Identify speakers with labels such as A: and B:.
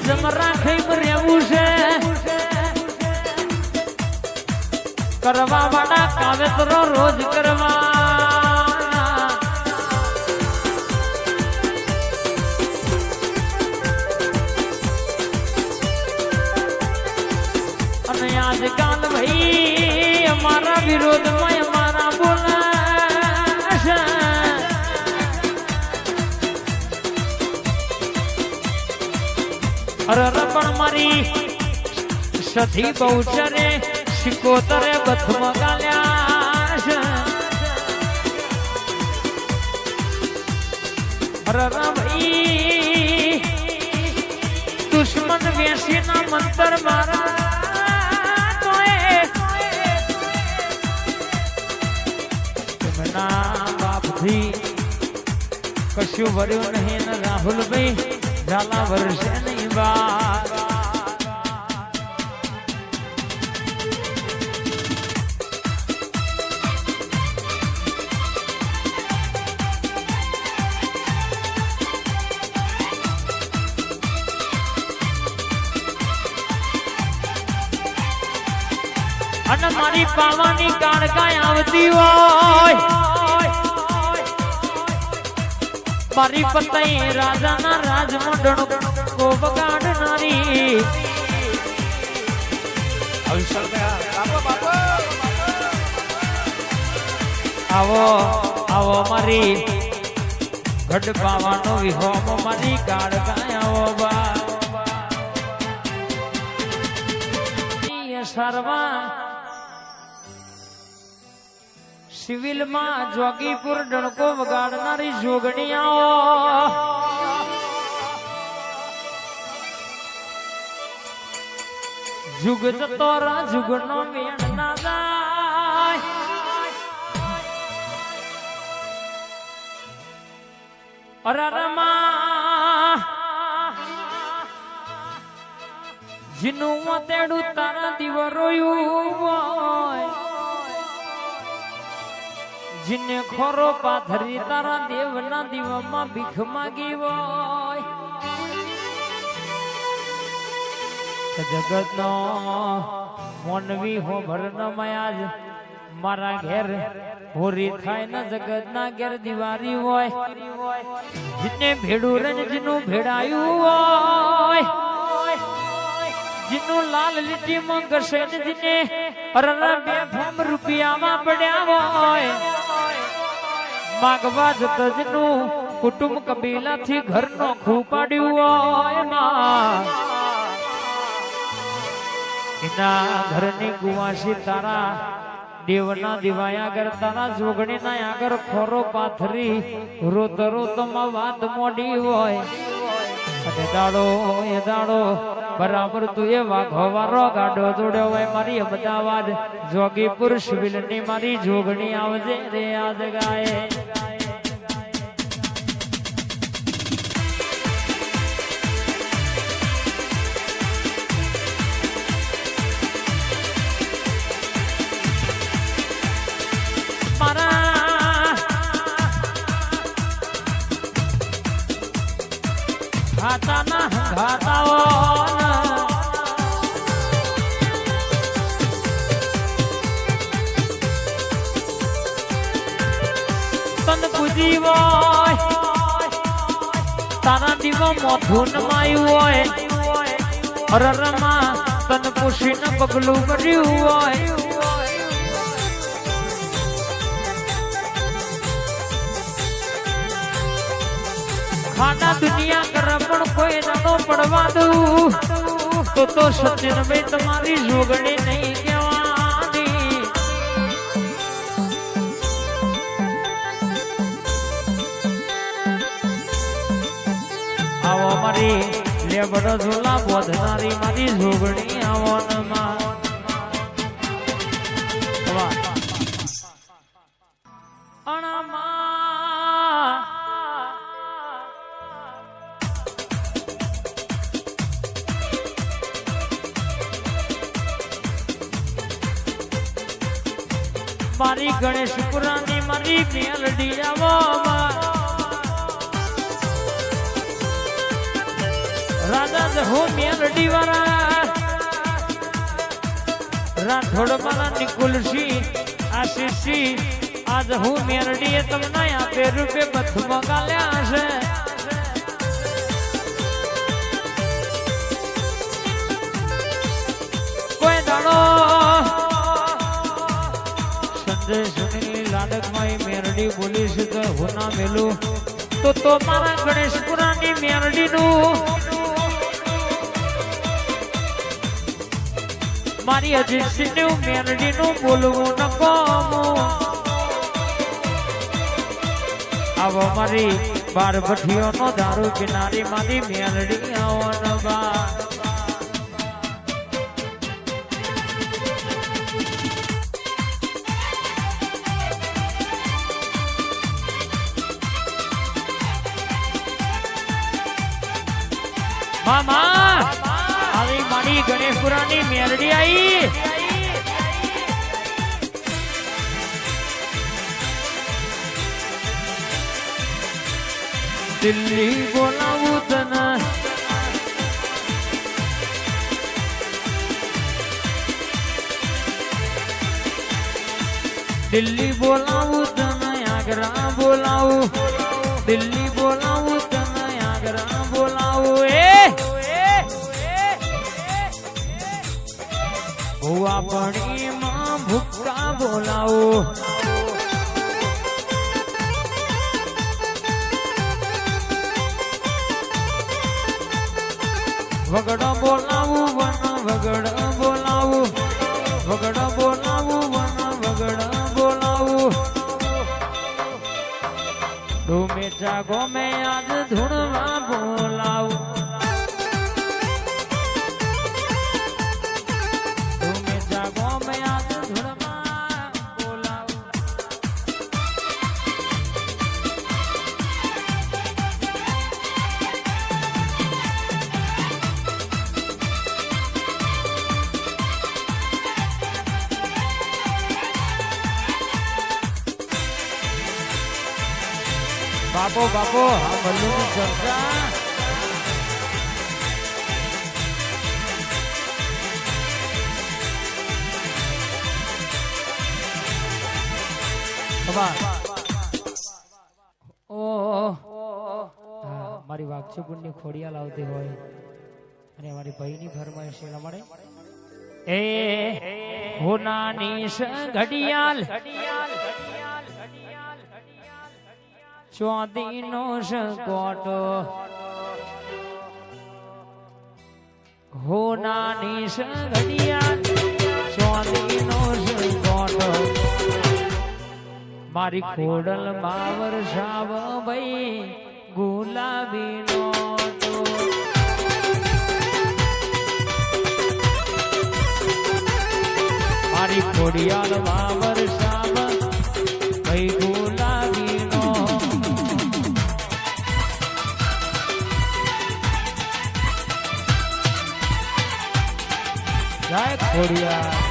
A: જમરા ખાઈ રહેવું છે કરવા વાળા કાવેતરો રોજ કરવા અને આજકાલ ભાઈ અમારા વિરોધમાં અમારા બોલાશે અરે પણ મારી સધી બહુચરે શિકોતરે બથમાં ગાલ્યા છે અરે ભાઈ દુશ્મન વેસીના મંતર મારા બાપથી કશું વર્યું નહીં ને રાહુલભાઈ ઝાલા વર્ષે નહીં બા અને મારી પાવાની કાળકાય આવતી હોય મારી પતાઈ રાજાના રાજમંડળ કો બગાડનારી આવો આવો મારી ગઢ પાવાનો વિહોમ મારી કાળકાય આવો બા સર્વા સિવિલ માં જોગીપુર ડણકો વગાડનારી જોગણીયાઓ જુગ જતો રા જુગનો મેળ ના જાય અરારમાં જીનું તેડું તારા દીવરોયું હોય જીને ખોરો પાથરી તારા દેવના દીવામાં ભીખ માગી હોય જગતનો મોનવી હો ભરનમયાજ મારા ઘેર હોરી થાય ને જગતના ઘેર દિવારી હોય જીને ભેડું રંજનું ભેડાયું હોય જીનું લાલ લીટીમાં ઘસે જીને અરરા બે ફોમ રૂપિયામાં પડ્યા હોય માગવા જતો જનું કુટુંબ કબીલાથી ઘરનો ખૂપાડ્યું હોય એના ઘરની ગુવાસી તારા દેવના દિવાયા આગળ તારા જોગણીના આગળ ખોરો પાથરી રોત રોતમાં વાત મોડી હોય અને દાડો બરાબર તું એ વાઘવારો ગાડો જોડ્યો હોય મારી અમદાવાદ જોગીપુર સિવિલની મારી જોગણી આવજે રે આજ ગાય ઘાતાના ઘાતાઓ તન પૂજી હોય તારા દીવો મોઢું નમાયું હોય અરરમાં તન પૂછીને પગલું કર્યું હોય ખાના દુનિયા કરે પણ કોઈ નાનો પડવા દઉં તો સચિન ભાઈ તમારી જોગણી નહીં કહેવાની આવો મારી લેબડો ઝોલા બોધનારી મારી જોગણી આવો નમા મારી ગણેશપુરાની મારી મેલડી આવો રાજા જહો મેલડી વાળા રાઠોડ મારા નિકુલસિંહ આશીષસિંહ આજ હું મેલડીએ તમને આપે રૂપે બથમાં ગાલ્યા હશે કોઈ દાડો સંજય સુની લાડકમાં મેલડી બોલીશ તો હું ના મેલું તો મારા ગણેશપુરાની મેલડીનું મારી અજીતસિંહનું મેલડીનું બોલવું ન કોમું આવો મારી બાર ભઠીઓનો દારૂ કિનારી મારી મેલડી આવો ન બા મામા આવી મારી ગણેશપુરાની મેલડી આવી દિલ્હી બોલાવું તને દિલ્હી બોલાવું તને આગ્રા બોલાવું દિલ્હી બોલાવું તને આગ્રા બોલાવું ભુવા પણીમાં ભૂક્કા બોલાવું વગડ બોલાવું વન વગડ બોલાવું વગડ બોલાવું વન વગડ બોલાવું ડુમે જાગો મેં આજ ધૂણવા બોલાવું ડુમે જાગો મેં આજ ધૂણવા બોલાવું બાપો બાપો હા ભલ્લુની ચર્ચા મારી વાઘચુપુરની ખોડિયા લાવતી હોય અને મારી ભાઈની ફરમાઈશ મળે એ હોનાની ઘડિયાળ ચોદીનો કોટો હોનાની ઘડિયાળ ચોદીનો કોટો મારી ખોડલ બાવર સાવ ભાઈ ગુલાબીનો મારી ખોડિયાલ બાવર સાવ ભાઈ ગુલાબીનો જય ખોડિયાલ